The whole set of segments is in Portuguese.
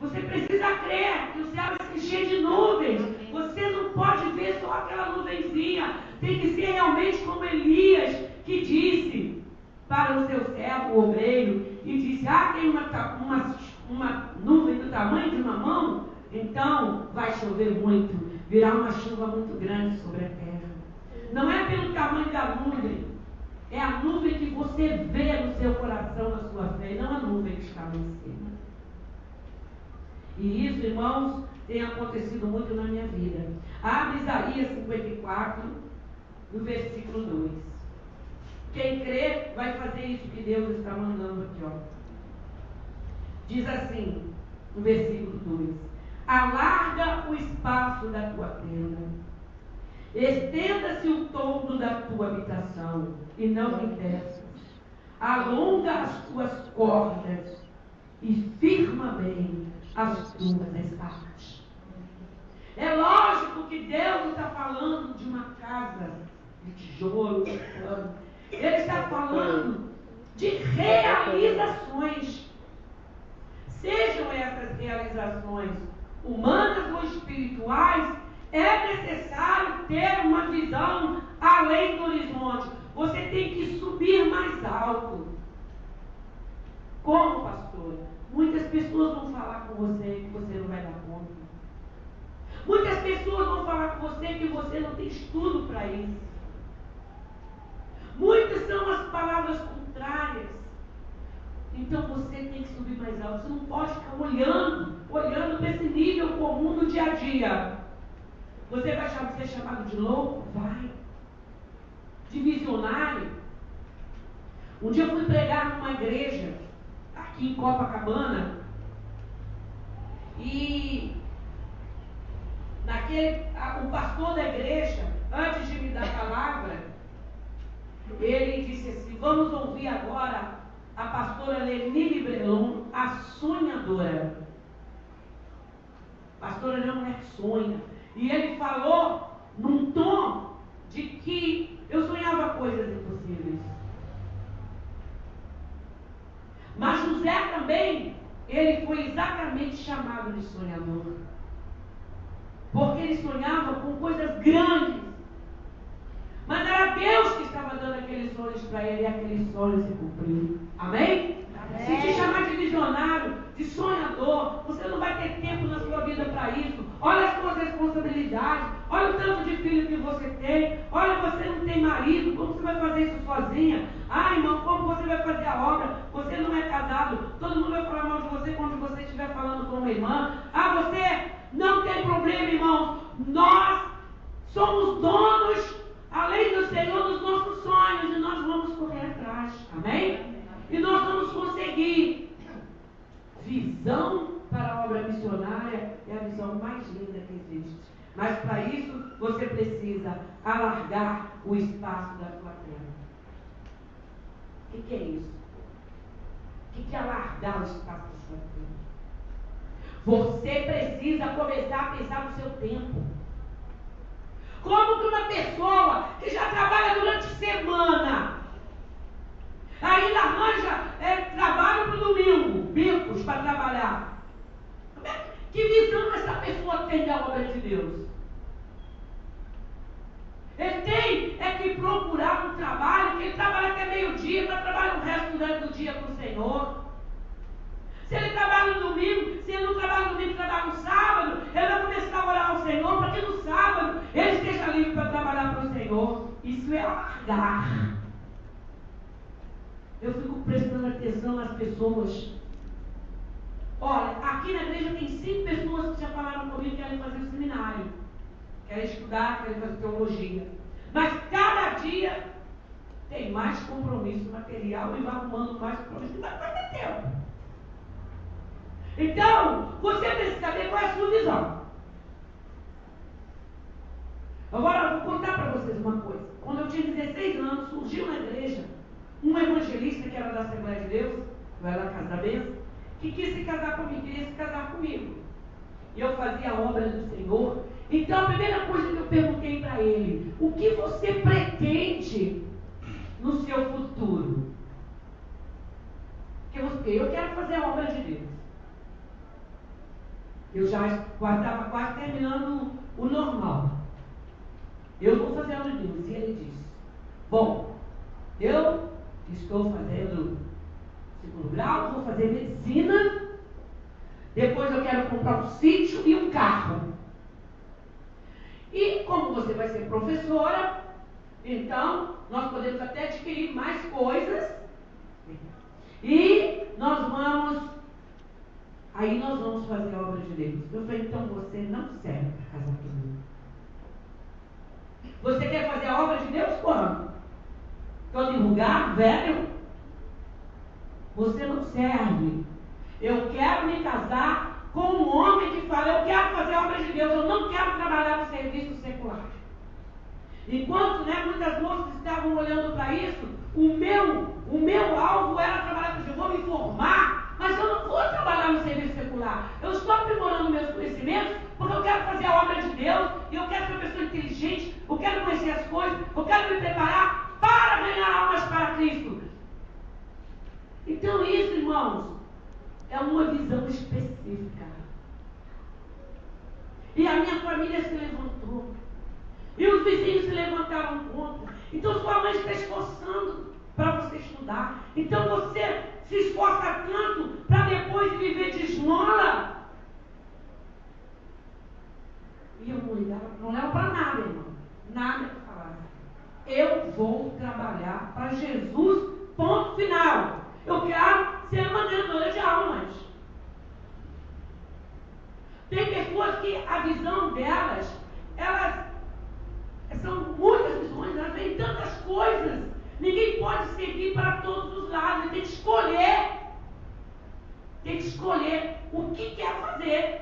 Você precisa crer que o céu vai se encher de nuvens. Você não pode ver só aquela nuvenzinha. Tem que ser realmente como Elias, que disse para o seu servo, o obreiro, e disse: tem uma nuvem do tamanho de uma mão, então vai chover muito, virá uma chuva muito grande sobre a terra. Não é pelo tamanho da nuvem, é a nuvem que você vê no seu coração, na sua fé, e não a nuvem que está lá em cima. E isso, irmãos, tem acontecido muito na minha vida. Abre Isaías 54, no versículo 2. Quem crê vai fazer isso que Deus está mandando aqui, ó. Diz assim, no versículo 2: alarga o espaço da tua tenda, estenda-se o toldo da tua habitação, e não impeças. Alonga as tuas cordas e firma bem as tuas estacas. É lógico que Deus está falando de uma casa de tijolo, de pano. Ele está falando de realizações. Sejam essas realizações humanas ou espirituais, é necessário ter uma visão além do horizonte. Você tem que subir mais alto. Como, pastor? Muitas pessoas vão falar com você que você não vai dar conta. Muitas pessoas vão falar com você que você não tem estudo para isso. Muitas são as palavras contrárias. Então você tem que subir mais alto. Você não pode ficar olhando para esse nível comum do dia a dia. Você vai ser chamado de louco? Vai. De visionário? Um dia eu fui pregar numa igreja aqui em Copacabana, e o pastor da igreja, antes de me dar a palavra, ele disse assim: vamos ouvir agora a pastora Lenine Brelon, a sonhadora. A pastora é uma mulher que sonha. E ele falou num tom de que eu sonhava coisas impossíveis. Mas José também, ele foi exatamente chamado de sonhador. Porque ele sonhava com coisas grandes. Mas era Deus que estava dando aqueles sonhos para ele, e aqueles sonhos se cumpriram. Amém? Amém? Se te chamar de visionário, de sonhador, você não vai ter tempo na sua vida para isso. Olha as suas responsabilidades, olha o tanto de filho que você tem, olha, você não tem marido, como você vai fazer isso sozinha? Irmão, como você vai fazer a obra? Você não é casado, todo mundo vai falar mal de você quando você estiver falando com uma irmã. Você não tem problema, irmãos. Nós somos donos, além do Senhor, dos nossos sonhos, e nós vamos correr atrás. Amém? E nós vamos conseguir. Visão para a obra missionária é a visão mais linda que existe. Mas para isso você precisa alargar o espaço da tua terra. O que é isso? O que é alargar o espaço da sua terra? Você precisa começar a pensar no seu tempo. Como que uma pessoa que já trabalha durante a semana ainda arranja trabalho para o domingo, bicos para trabalhar? Que visão essa pessoa tem da obra de Deus? Ele tem que procurar um trabalho, que ele trabalha até meio-dia, para trabalhar o resto do dia com o Senhor. Se ele trabalha no domingo, se ele não trabalha no domingo, trabalha no sábado, ele vai começar a orar ao Senhor, para que no sábado ele esteja livre para trabalhar para o Senhor. Isso é alargar. Eu fico prestando atenção nas pessoas. Olha, aqui na igreja tem 5 pessoas que já falaram comigo que querem fazer o seminário, querem estudar, querem fazer teologia. Mas cada dia tem mais compromisso material e vai arrumando mais compromisso. Não vai ter tempo. Então, você precisa saber qual é a sua visão. Agora, eu vou contar para vocês uma coisa. Quando eu tinha 16 anos, surgiu na igreja um evangelista que era da Assembleia de Deus, eu era da Casa da Bênção, que quis se casar comigo, queria se casar comigo. E eu fazia a obra do Senhor. Então, a primeira coisa que eu perguntei para ele: o que você pretende no seu futuro? Porque eu quero fazer a obra de Deus. Eu já estava quase terminando o normal. Eu vou fazer aula de Deus. E ele disse: bom, eu estou fazendo segundo grau, vou fazer medicina, depois eu quero comprar um sítio e um carro. E como você vai ser professora, então nós podemos até adquirir mais coisas. E aí nós vamos fazer a obra de Deus. Eu falei: então você não serve para casar comigo. Você quer fazer a obra de Deus quando? Todo lugar, velho? Você não serve. Eu quero me casar com um homem que fala: eu quero fazer a obra de Deus, eu não quero trabalhar no serviço secular. Enquanto muitas moças estavam olhando para isso, o meu alvo era trabalhar com Deus. Eu vou me formar, mas eu não vou trabalhar no serviço secular. Eu estou aprimorando meus conhecimentos porque eu quero fazer a obra de Deus, e eu quero ser uma pessoa inteligente, eu quero conhecer as coisas, eu quero me preparar para ganhar almas para Cristo. Então isso, irmãos, é uma visão específica. E a minha família se levantou. E os vizinhos se levantaram contra. Então sua mãe está esforçando para você estudar. Então você se esforça tanto para depois viver de esmola. E eu não levo para nada, irmão. Nada para falar. Eu vou trabalhar para Jesus, ponto final. Eu quero ser uma ganhadora de almas. Tem pessoas que a visão delas, elas são muitas visões, elas veem tantas coisas. Ninguém pode seguir para todos os lados. Tem que escolher. Tem que escolher o que quer fazer.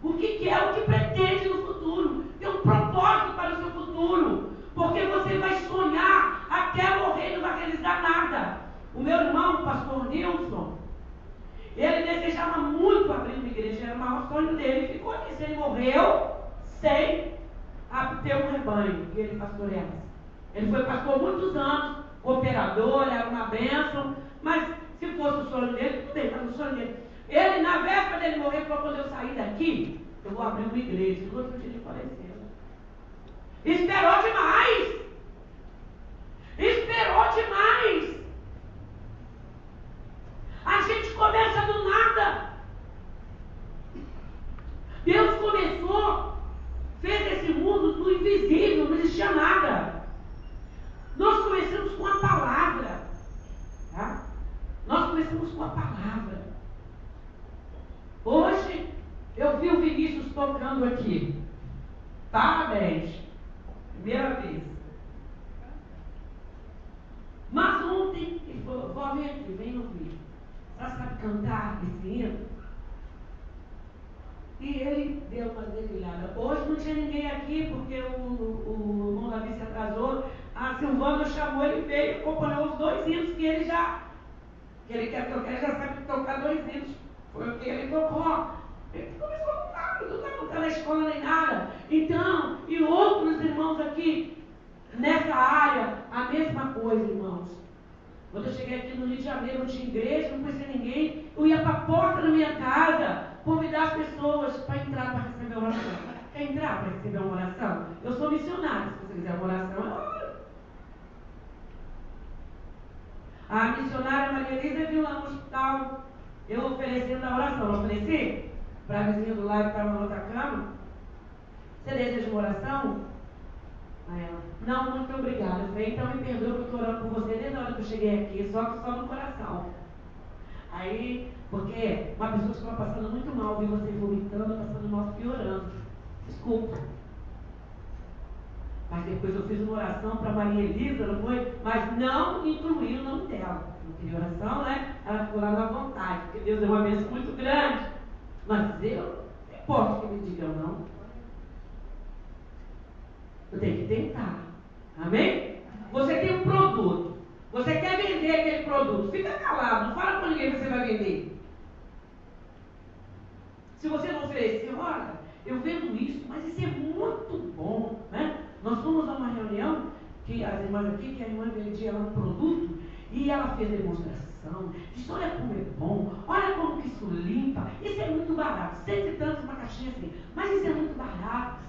O que quer, o que pretende no futuro. Tem um propósito para o seu futuro. Porque você vai sonhar até morrer e não vai realizar nada. O meu irmão, o pastor Nilson, ele desejava muito abrir uma igreja. Era o maior sonho dele. Ficou nisso. Ele morreu sem ter um rebanho. E ele pastoreava. Ele foi pastor muitos anos, cooperador, era uma bênção. Mas se fosse o sonho dele, tudo bem, mas o sonho dele. Ele, na véspera dele morrer, falou: quando eu sair daqui, eu vou abrir uma igreja. No outro dia ele faleceu. Esperou demais. Esperou demais. A gente começa do nada. Deus começou, fez esse mundo do invisível, não existia nada. Nós começamos com a palavra. Tá? Nós começamos com a palavra. Hoje, eu vi o Vinícius tocando aqui. Parabéns. Primeira vez. Mas ontem, ele falou: vó, vem aqui, vem ouvir. Você sabe cantar esse hino? E ele deu uma dedilhada. Hoje não tinha ninguém aqui, porque o irmão Davi se atrasou. A Silvana chamou, ele veio e acompanhou os 2 hinos que ele quer tocar. Ele já sabe tocar 2 hinos. Foi o que ele tocou. Ele começou a tocar, não está tocando na escola nem nada. Então, e outros irmãos aqui, nessa área, a mesma coisa, irmãos. Quando eu cheguei aqui no Rio de Janeiro, não tinha igreja, não conhecia ninguém. Eu ia para a porta da minha casa, convidar as pessoas para entrar para receber uma oração. Quer entrar para receber uma oração? Eu sou missionária, se você quiser uma oração, eu oro. A missionária Maria Elisa viu lá no hospital, eu oferecendo a oração. Eu ofereci para a vizinha do lado que estava na outra cama. Você deseja uma oração? Aí ela: não, muito obrigada. Eu falei: então me perdoa que eu estou orando por você desde a hora que eu cheguei aqui, só no coração. Aí, porque uma pessoa que estava passando muito mal, viu você vomitando, passando mal, piorando. Desculpa. Mas depois eu fiz uma oração para Maria Elisa, não foi? Mas não incluí o nome dela. Não queria oração, né? Ela ficou lá na vontade, porque Deus é uma bênção muito grande. Mas eu não importa que me digam não. Eu tenho que tentar. Amém? Você tem um produto. Você quer vender aquele produto. Fica calado, não fala com ninguém que você vai vender. Se você não oferecer: olha, eu vendo isso, mas isso é muito bom, né? Nós fomos a uma reunião, que as irmãs aqui, que a irmã vendia lá um produto, e ela fez demonstração, disse: olha como é bom, olha como que isso limpa, isso é muito barato, R$100 e tantos. caixinha assim, mas isso é muito barato.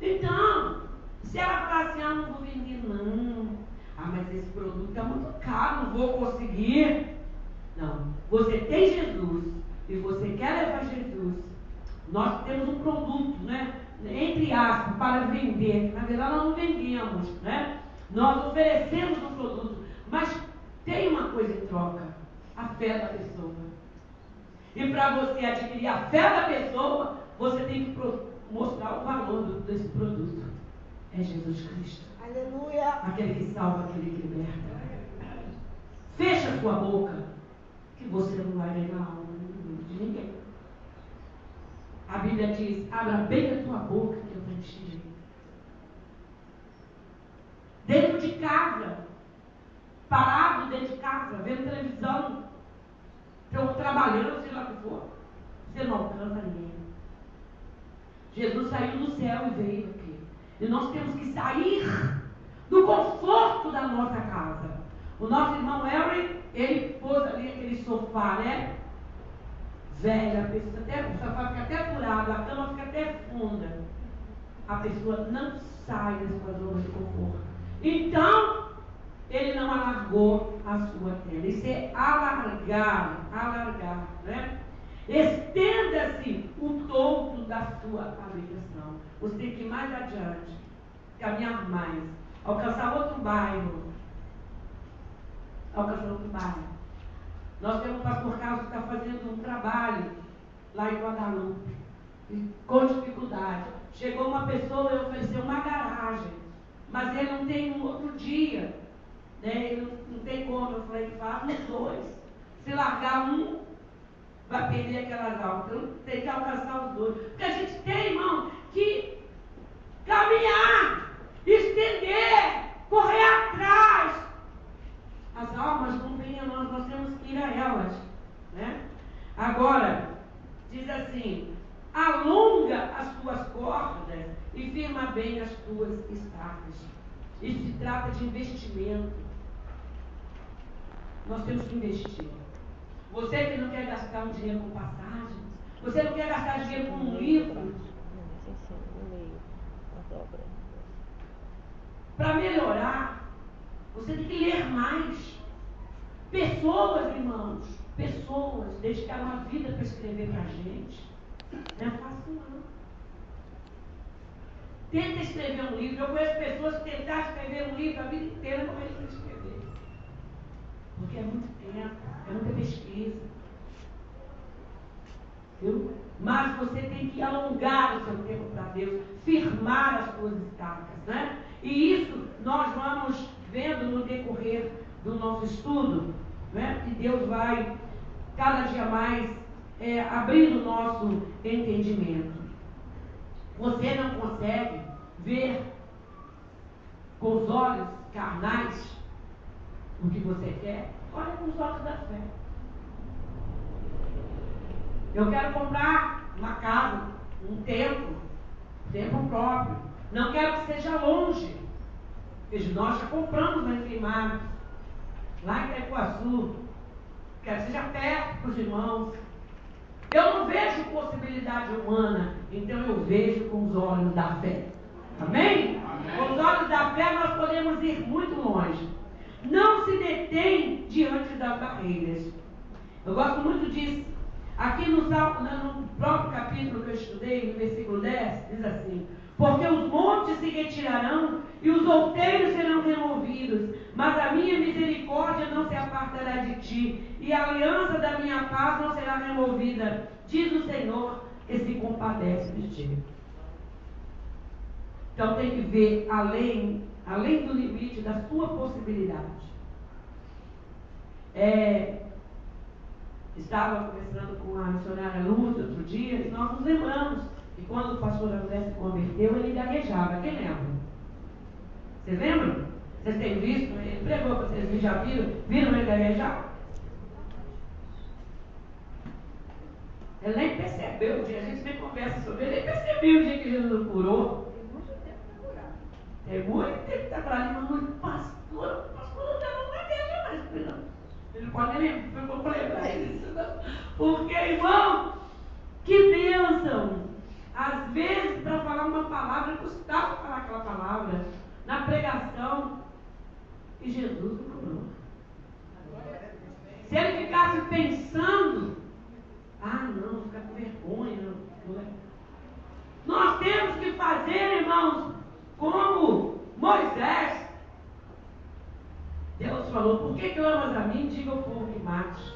Então, se ela falar assim, não vou vender não. Mas esse produto está muito caro, não vou conseguir. Não, você tem Jesus e você quer levar Jesus. Nós temos um produto, né? Entre aspas, para vender. Na verdade, nós não vendemos, né? Nós oferecemos um produto, mas tem uma coisa em troca: a fé da pessoa. E para você adquirir a fé da pessoa, você tem que mostrar o valor desse produto. É Jesus Cristo. Aleluia. Aquele que salva, aquele que liberta. Fecha a sua boca, que você não vai ganhar a alma de ninguém. A Bíblia diz, abra bem a tua boca que eu te encherei. Dentro de casa, parado dentro de casa, vendo televisão, trabalhando, sei lá o que for, você não alcança ninguém. Jesus saiu do céu e veio aqui. E nós temos que sair do conforto da nossa casa. O nosso irmão Harry, ele pôs ali aquele sofá, né? Velho, o sofá fica até furado, a cama fica até funda. A pessoa não sai da sua zona de conforto. Então, ele não alargou a sua tenda. Isso é alargar, né? Estenda-se o topo da sua habitação. Você tem que ir mais adiante, caminhar mais, alcançar outro bairro. Nós temos o pastor Carlos que está fazendo um trabalho lá em Guadalupe, com dificuldade. Chegou uma pessoa e ofereceu uma garagem, mas ele não tem um outro dia, né? Ele não tem como. Eu falei, faz os dois. Se largar um, vai perder aquelas almas. Então tem que alcançar os dois. Porque a gente tem, irmão, que caminhar, estender, correr atrás. As almas não vêm a nós temos que ir a elas, né? Agora, diz assim, alonga as tuas cordas e firma bem as tuas estacas. Isso se trata de investimento. Nós temos que investir. Você que não quer gastar um dinheiro com passagem, você não quer gastar dinheiro com um livro, para melhorar, você tem que ler mais. Pessoas, irmãos, dedicaram a vida para escrever para a gente. Não é fácil, não. Tenta escrever um livro. Eu conheço pessoas que tentaram escrever um livro a vida inteira, não conseguem escrever. Porque é muito tempo, é muita pesquisa. Viu? Mas você tem que alongar o seu tempo para Deus, firmar as suas estacas, né? E isso nós vamos vendo no decorrer do nosso estudo, né? Que Deus vai cada dia mais abrindo o nosso entendimento. Você não consegue ver com os olhos carnais o que você quer? Olha com os olhos da fé. Eu quero comprar uma casa, um templo próprio. Não quero que seja longe. Veja, nós já compramos na Queimados, lá em Itacoaçu. Quero que seja perto para os irmãos. Eu não vejo possibilidade humana, então eu vejo com os olhos da fé. Amém? Amém. Com os olhos da fé nós podemos ir muito longe. Não se detém diante das barreiras. Eu gosto muito disso. Aqui no próprio capítulo que eu estudei, no versículo 10, diz assim: porque os montes se retirarão e os outeiros serão removidos, mas a minha misericórdia não se apartará de ti, e a aliança da minha paz não será removida, diz o Senhor, que se compadece de ti. Então tem que ver além do limite da sua possibilidade. Estava conversando com a missionária Lúcia outro dia, e nós nos lembramos que quando o pastor André se converteu, ele gaguejava. Quem lembra? Vocês lembram? Vocês têm visto? Ele pregou para vocês, já viram ele gaguejar? Ele nem percebeu o dia, a gente nem conversa sobre ele, nem percebeu o dia que Jesus o curou. Tem muito tempo que está para ali, mas o pastor não gagueja mais. Ele não pode nem lembrar isso, não. Porque, irmão, Que bênção! Às vezes, para falar uma palavra, custava falar aquela palavra na pregação. E Jesus não cobrou. Se ele ficasse pensando, não, fica com vergonha. Não é. Nós temos que fazer, irmãos, como Moisés. Deus falou: por que clamas a mim? Diga ao povo que mate.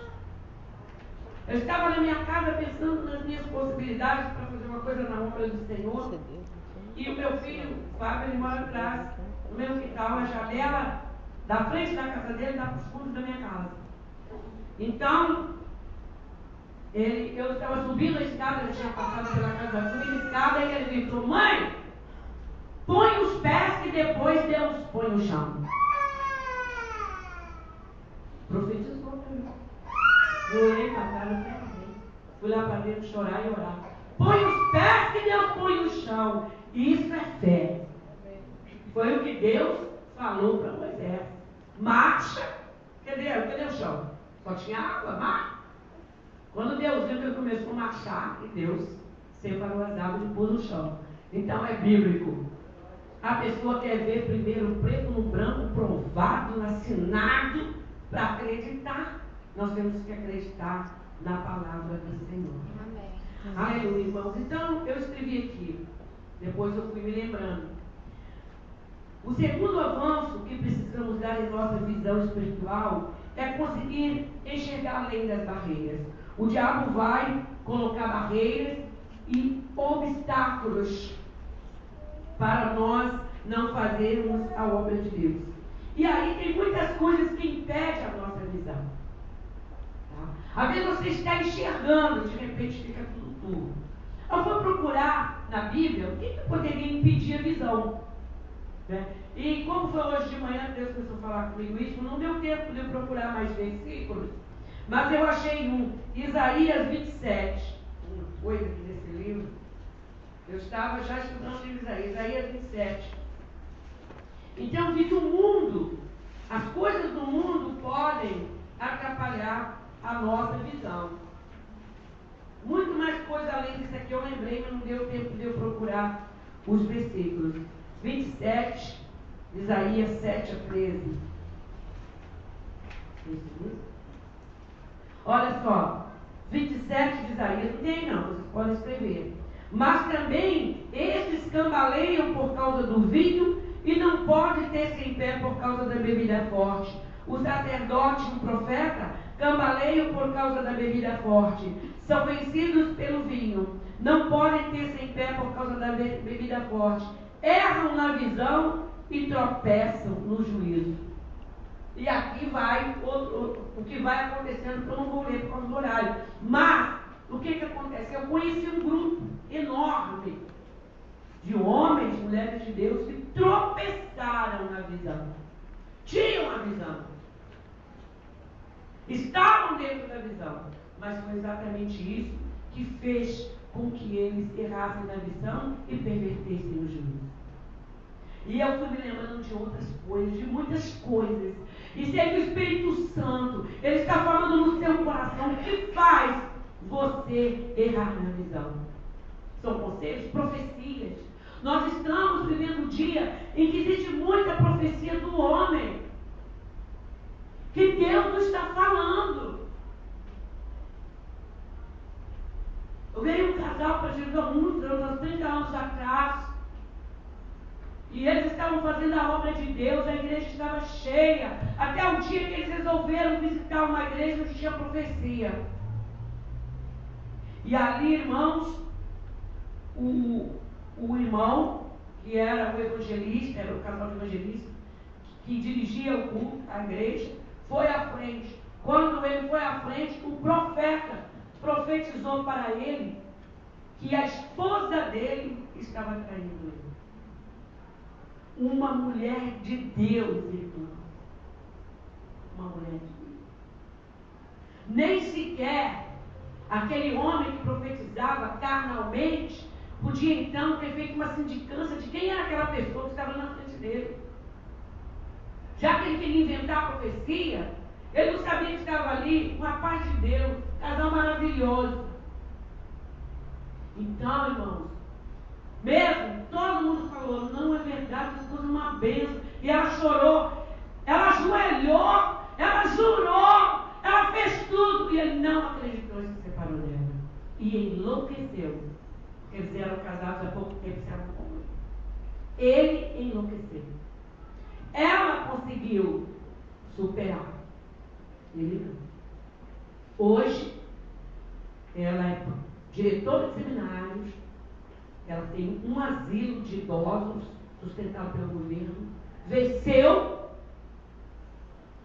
Eu estava na minha casa pensando nas minhas possibilidades para fazer uma coisa na obra do Senhor. E o meu filho, o Fábio, ele mora atrás, no meu quintal, a janela da frente da casa dele dá para os fundos da minha casa. Então, eu estava subindo a escada, ele tinha passado pela casa, subindo a escada, e ele gritou: mãe, põe os pés que depois Deus põe no chão. Profetizou para mim. Eu olhei para trás, eu falei: fui lá para dentro chorar e orar. Põe os pés que Deus põe no chão. Isso é fé. Foi o que Deus falou para Moisés. Marcha. Cadê o chão? Só tinha água, mar. Quando Deus viu que ele começou a marchar, e Deus separou as águas e pôs no chão. Então é bíblico. A pessoa quer ver primeiro o preto no branco, provado, assinado, para acreditar. Nós temos que acreditar na palavra do Senhor. Amém. Aleluia, irmãos. Então, eu escrevi aqui. Depois eu fui me lembrando. O segundo avanço que precisamos dar em nossa visão espiritual é conseguir enxergar além das barreiras. O diabo vai colocar barreiras e obstáculos para nós não fazermos a obra de Deus. E aí tem muitas coisas que impedem a nossa visão. Tá? Às vezes você está enxergando, de repente fica tudo turvo. Eu vou procurar na Bíblia o que poderia impedir a visão. Né? E como foi hoje de manhã, Deus começou a falar comigo isso, não deu tempo de eu procurar mais versículos, mas eu achei Isaías 27, uma coisa aqui nesse livro. Eu estava já estudando o livro de Isaías 27. Então diz: o mundo, as coisas do mundo podem atrapalhar a nossa visão. Muito mais coisa além disso aqui eu lembrei, mas não deu tempo de eu procurar os versículos. 27, Isaías 7 a 13. Olha só, 27 de Isaías, não tem não, vocês podem escrever. Mas também estes cambaleiam por causa do vinho e não pode ter-se em pé por causa da bebida forte. O sacerdote e o profeta cambaleiam por causa da bebida forte. São vencidos pelo vinho. Não podem ter-se em pé por causa da bebida forte. Erram na visão e tropeçam no juízo. E aqui vai o que vai acontecendo, que eu não vou ler por causa do horário. Mas, o que acontece? Eu conheci um grupo enorme de homens, mulheres de Deus, que tropeçaram na visão. Tinham a visão. Estavam dentro da visão. Mas foi exatamente isso que fez com que eles errassem na visão e pervertessem o juízo. E eu fui me lembrando de outras coisas, de muitas coisas. E sei que o Espírito Santo, ele está falando no seu coração, o que faz você errar na visão? São conselhos, profecias. Nós estamos vivendo um dia em que existe muita profecia do homem, que Deus não está falando. Eu ganhei um casal para Jesus há muitos anos, 30 anos atrás. E eles estavam fazendo a obra de Deus, a igreja estava cheia. Até o dia que eles resolveram visitar uma igreja onde tinha profecia. E ali, irmãos, o irmão, que era o evangelista, era o casal de evangelista, que dirigia o culto, a igreja, foi à frente. Quando ele foi à frente, o profeta profetizou para ele que a esposa dele estava traindo ele. Uma mulher de Deus, irmão. Uma mulher de Deus. Nem sequer aquele homem que profetizava carnalmente podia então ter feito uma sindicância de quem era aquela pessoa que estava na frente dele. Já que ele queria inventar a profecia, ele não sabia que estava ali uma paz de Deus, casal maravilhoso. Então, irmãos, mesmo, todo mundo falou, não é verdade, isso foi uma bênção. E ela chorou, ela ajoelhou, ela jurou, ela fez tudo. E ele não acreditou e se separou dela. E enlouqueceu. Porque eles eram casados há pouco tempo, se eram como ele enlouqueceu. Ela conseguiu superar. Ele não. Hoje, ela é diretora de seminários. Ela tem um asilo de idosos sustentado pelo governo. Venceu.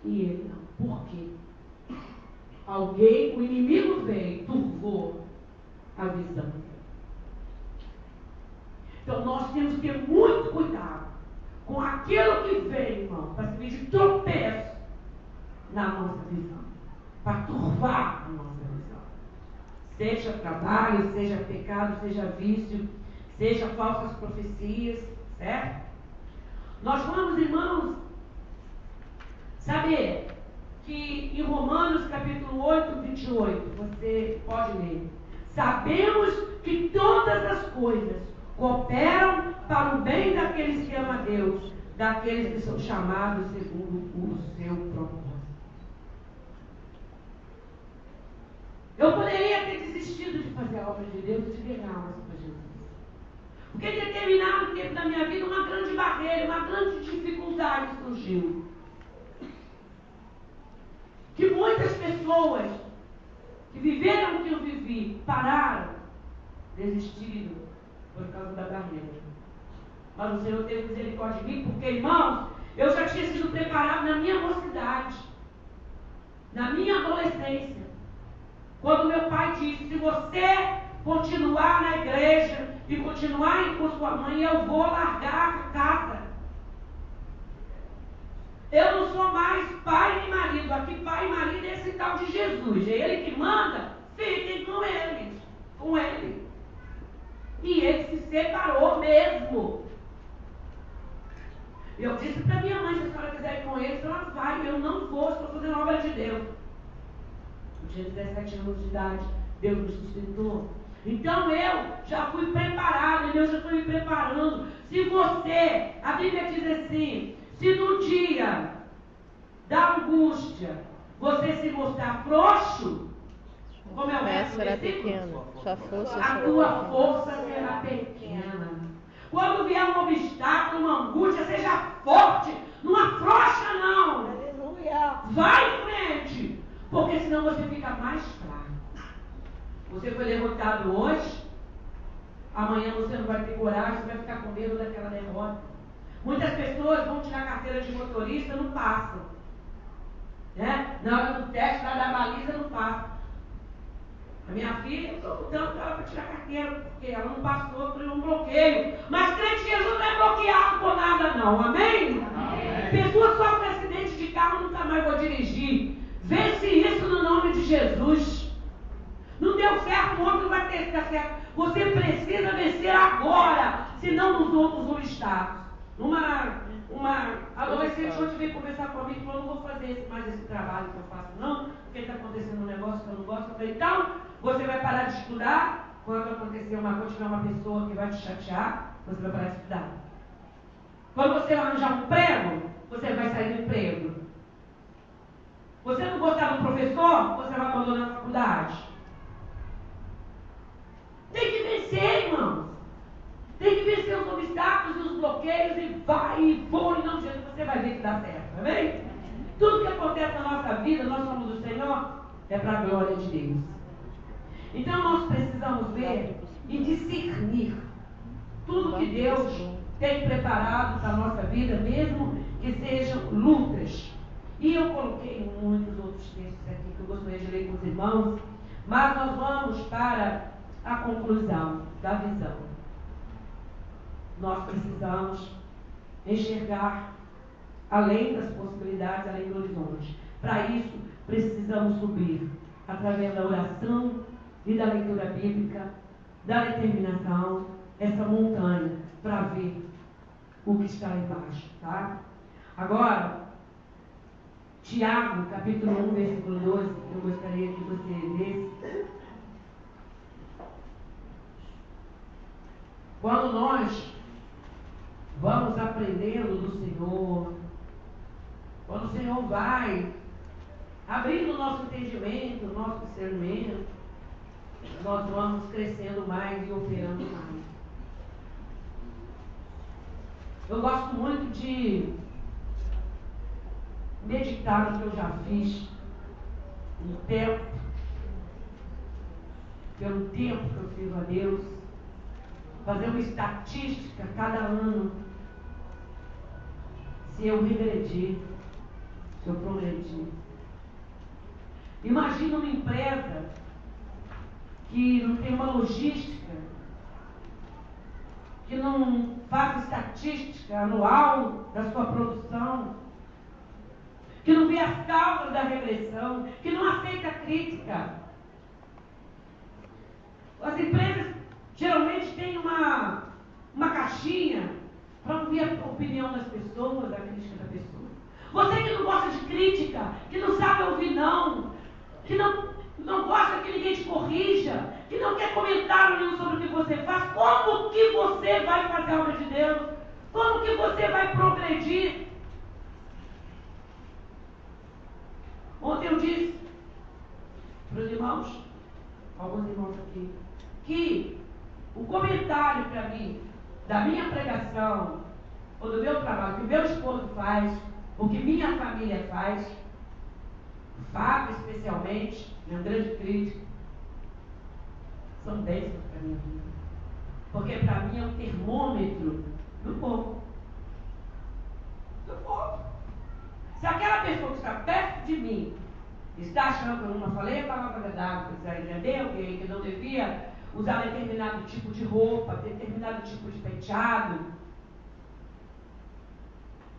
E ele não. Por quê? O inimigo veio, turvou a visão. Então nós temos que ter muito cuidado com aquilo que vem, irmão, para servir de tropeço na nossa visão, para turvar a nossa visão. Seja trabalho, seja pecado, seja vício, seja falsas profecias, certo? Nós vamos, irmãos, saber que em Romanos capítulo 8, 28, você pode ler. Sabemos que todas as coisas cooperam para o bem daqueles que amam a Deus, daqueles que são chamados segundo o seu propósito. Eu poderia ter desistido de fazer a obra de Deus e de ganhar almas para Jesus. Porque em determinado tempo da minha vida, uma grande barreira, uma grande dificuldade surgiu. Que muitas pessoas que viveram o que eu vivi, pararam, desistiram por causa da barreira. Mas o Senhor teve misericórdia de mim, porque, irmãos, eu já tinha sido preparado na minha mocidade, na minha adolescência. Quando meu pai disse, se você continuar na igreja e continuar com sua mãe, eu vou largar a casa. Eu não sou mais pai nem marido. Aqui pai e marido é esse tal de Jesus. É ele que manda, fiquem com ele. Com ele. E ele se separou mesmo. Eu disse para minha mãe, se a senhora quiser ir com ele, ela vai. Eu não vou, estou fazendo a obra de Deus. Eu tinha 17 anos de idade. Deus me sustentou. Então eu já fui preparado, Deus já estou me preparando. Se você, a Bíblia diz assim, se no dia da angústia você se mostrar frouxo, como é o resto do versículo? A tua força será pequena. Quando vier um obstáculo, uma angústia, seja forte, não afrouxa não. Aleluia. Vai em frente, porque senão você fica mais fraco. Você foi derrotado hoje, amanhã você não vai ter coragem, você vai ficar com medo daquela derrota. Muitas pessoas vão tirar carteira de motorista, não passam. Né? Na hora do teste, lá da baliza, não passa. A minha filha, eu estou lutando para ela para tirar carteira, porque ela não passou por um bloqueio. Mas crente de Jesus não é bloqueado por nada, não. Amém? Amém. Pessoa sofre acidente de carro, nunca mais vou dirigir. Vence isso no nome de Jesus. Não deu certo, o outro vai ter que dar certo. Você precisa vencer agora, senão nos outros obstáculos. Uma adolescente hoje veio conversar comigo e falou, não vou fazer mais esse trabalho que eu faço não, porque está acontecendo um negócio que eu não gosto. Eu falei, então, você vai parar de estudar, quando acontecer quando tiver uma pessoa que vai te chatear, você vai parar de estudar. Quando você arranjar um emprego, você vai sair do emprego. Você não gostar do professor, você vai abandonar a faculdade. Tem que vencer, irmãos. Tem que vencer os obstáculos e os bloqueios e vai e voa em nome de Jesus, você vai ver que dá certo, amém? Tudo que acontece na nossa vida, nós somos do Senhor, é para a glória de Deus. Então nós precisamos ver e discernir tudo que Deus tem preparado para a nossa vida, mesmo que sejam lutas. E eu coloquei muitos outros textos aqui que eu gostaria de ler com os irmãos, mas nós vamos para a conclusão da visão. Nós precisamos enxergar além das possibilidades, além do horizonte. Para isso, precisamos subir através da oração e da leitura bíblica, da determinação, essa montanha, para ver o que está embaixo. Tá? Agora, Tiago, capítulo 1, versículo 12, eu gostaria que você lesse. o Senhor vai abrindo o nosso entendimento, o nosso discernimento, nós vamos crescendo mais e operando mais. Eu gosto muito de meditar no que eu já fiz no tempo, pelo tempo que eu sirvo a Deus, fazer uma estatística cada ano, se eu regredir, se eu progredir. Imagina uma empresa que não tem uma logística, que não faz estatística anual da sua produção, que não vê as causas da regressão, que não aceita crítica. As empresas geralmente têm uma caixinha para ouvir a opinião das pessoas, a crítica da pessoa. Você que não gosta de crítica, que não sabe ouvir não, que não gosta que ninguém te corrija, que não quer comentário nenhum sobre o que você faz, como que você vai fazer a obra de Deus? Como que você vai progredir? Ontem eu disse para os irmãos, alguns irmãos aqui, que o comentário para mim, da minha pregação, ou do meu trabalho, que o meu esposo faz, o que minha família faz, o Fábio especialmente, meu grande crítico, são bênçãos para a minha vida. Porque para mim é um termômetro do povo. Do povo. Se aquela pessoa que está perto de mim está achando que eu não falei a palavra verdade, entendeu? Que não devia usar determinado tipo de roupa, determinado tipo de penteado.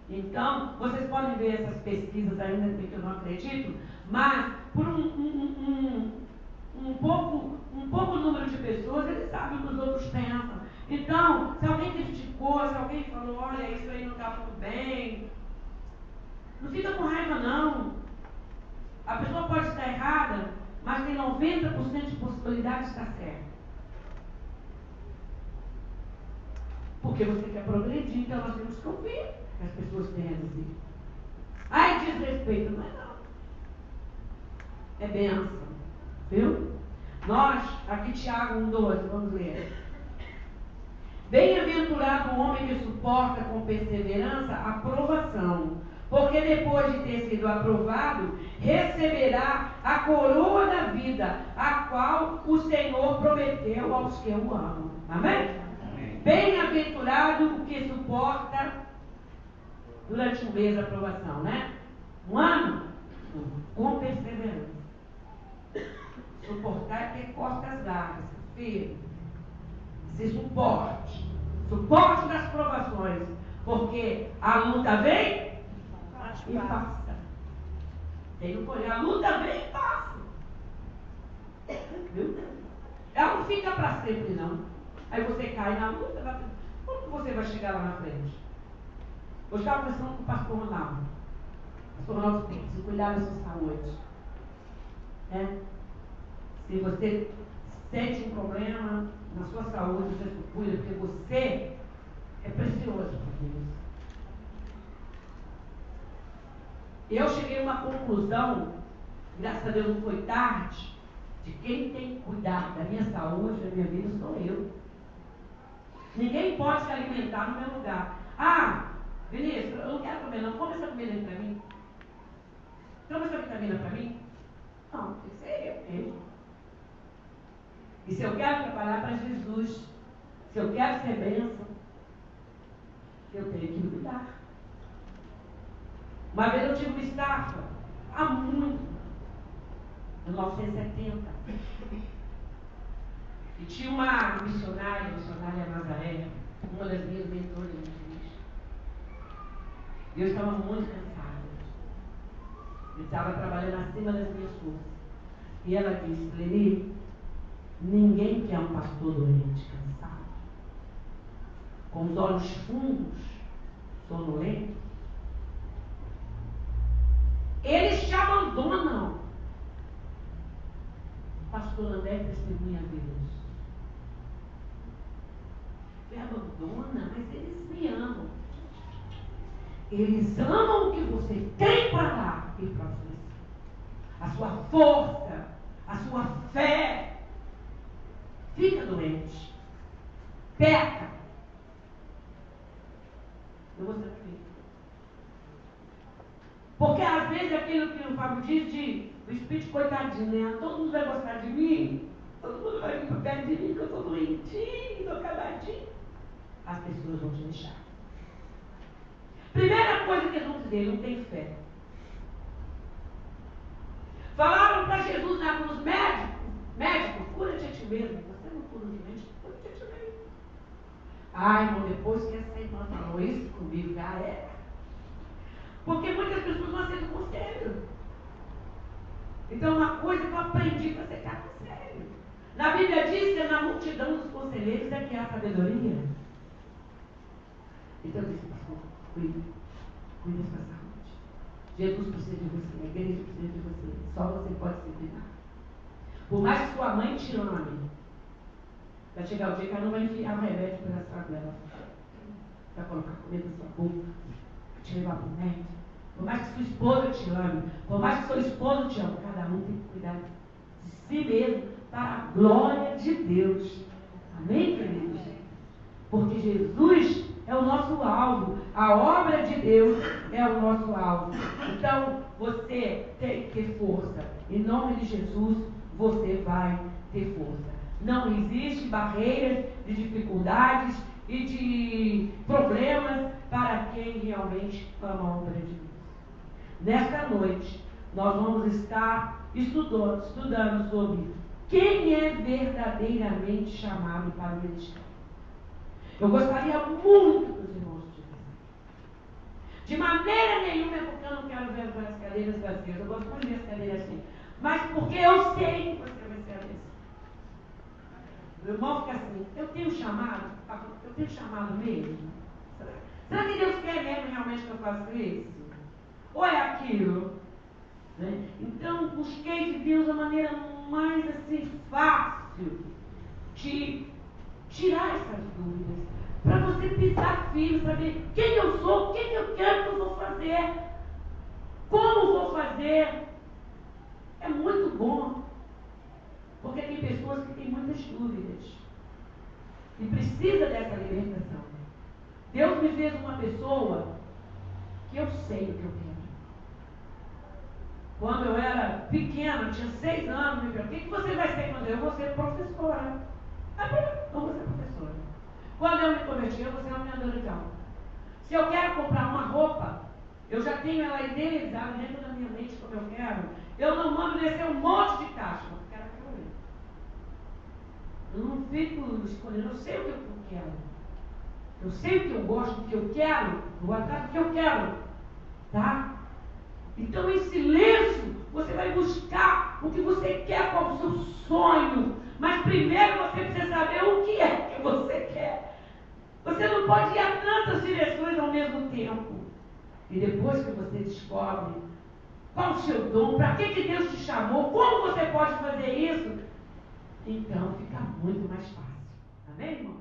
Então, vocês podem ver essas pesquisas ainda que eu não acredito, mas por um pouco número de pessoas, eles sabem o que os outros pensam. Então, se alguém criticou, se alguém falou, olha, isso aí não está tudo bem, não fica com raiva não. A pessoa pode estar errada, mas tem 90% de possibilidade de estar certa. Porque você quer progredir, então nós temos que ouvir o que as pessoas têm a dizer. Ai, desrespeito, não é não. É bênção. Viu? Nós, aqui Tiago 1,12, vamos ler. Bem-aventurado o homem que suporta com perseverança a provação, porque depois de ter sido aprovado, receberá a coroa da vida, a qual o Senhor prometeu aos que o amam. Amém? Amém. Bem-aventurado o que suporta durante um mês a aprovação, né? Um ano, com perseverança. Suportar é ter costas largas, firme. Se suporte. Suporte das provações. Porque a luta vem e passa. Tem que olhar, a luta vem e passa. Viu? Ela não fica para sempre, não. Aí você cai na luta, como que você vai chegar lá na frente? Eu estava conversando com o pastor Ronaldo. O pastor Ronaldo precisa cuidar da sua saúde. Se você sente um problema na sua saúde, você se cuida, porque você é precioso para Deus. Eu cheguei a uma conclusão, graças a Deus não foi tarde, de quem tem que cuidar da minha saúde, da minha vida, sou eu. Ninguém pode se alimentar no meu lugar. Ah, Vinícius, eu não quero comer, não. Come essa comida aí para mim. Toma essa vitamina para mim. Não, tem que ser eu mesmo. E se eu quero trabalhar para Jesus, se eu quero ser bênção, eu tenho que cuidar. Uma vez eu tive uma estafa, há muito, em 1970. E tinha uma missionária Nazaré, uma das minhas mentoras de Cristo. E eu estava muito cansada. Eu estava trabalhando acima das minhas forças. E ela disse, Leni, ninguém quer um pastor doente, cansado, com os olhos fundos, sonolento. Eles te abandonam. Pastor André testemunha a Deus. Me abandona, mas eles me amam. Eles amam o que você tem para dar e para oferecer. A sua força, a sua fé. Fica doente. Peca. Eu vou ser filho. Porque às vezes aquilo que o Fábio diz do espírito coitadinho, né? Todo mundo vai gostar de mim, todo mundo vai vir por perto de mim, que eu estou doentinho, estou acabadinho. As pessoas vão te deixar. Primeira coisa que eles vão dizer, não tem fé. Falaram para Jesus na cruz, médico, cura-te a ti mesmo. Você não cura os doentes, cura-te a ti mesmo. Ai, irmão, depois que essa irmã falou isso comigo, já é. Porque muitas pessoas não aceitam conselho. Então, uma coisa que eu aprendi para aceitar conselho. Na Bíblia diz que na multidão dos conselheiros é que há sabedoria. Então, eu disse, pastor, cuida da sua saúde. Jesus precisa de você, a igreja precisa de você. Só você pode se cuidar. Por mais que sua mãe te ame, vai chegar o dia que ela não vai enfiar o remédio pela sua dela. Vai colocar comida na sua boca, vai te levar para o médico. Por mais que sua esposa te ame, por mais que seu esposo te ame, cada um tem que cuidar de si mesmo para a glória de Deus. Amém, queridos? Porque Jesus é o nosso alvo. A obra de Deus é o nosso alvo. Então, você tem que ter força. Em nome de Jesus, você vai ter força. Não existe barreiras de dificuldades e de problemas para quem realmente ama a obra de Deus. Nesta noite, nós vamos estar estudando sobre quem é verdadeiramente chamado para o ministério. Eu gostaria muito que os irmãos tivessem. De maneira nenhuma, é porque eu não quero ver as cadeiras vazias. Eu gosto muito de ver as cadeiras assim. Mas porque eu sei que você vai ser assim. O irmão fica assim, eu tenho chamado mesmo? Será que Deus quer mesmo realmente que eu faça isso? Ou é aquilo? Né? Então, busquei de Deus a maneira mais assim fácil de tirar essas dúvidas. Para você pisar firme, saber quem eu sou, o que eu quero que eu vou fazer, como vou fazer. É muito bom. Porque tem pessoas que têm muitas dúvidas. E precisa dessa libertação. Deus me fez uma pessoa que eu sei o que eu quero. Quando eu era pequena, tinha 6 anos, me perguntou, o que você vai ser quando eu vou ser professora? Eu vou ser professora. Quando eu me converti, eu vou ser ameaçadora de aula. Se eu quero comprar uma roupa, eu já tenho ela idealizada dentro da minha mente como eu quero. Eu não mando descer um monte de caixa, eu quero aquilo ali. Eu não fico escolhendo, eu sei o que eu quero. Eu sei o que eu gosto, o que eu quero, eu vou atrás do que eu quero. Tá? Então, em silêncio, você vai buscar o que você quer, qual é o seu sonho. Mas primeiro você precisa saber o que é que você quer. Você não pode ir a tantas direções ao mesmo tempo. E depois que você descobre qual o seu dom, para que Deus te chamou, como você pode fazer isso, então fica muito mais fácil. Amém, irmão?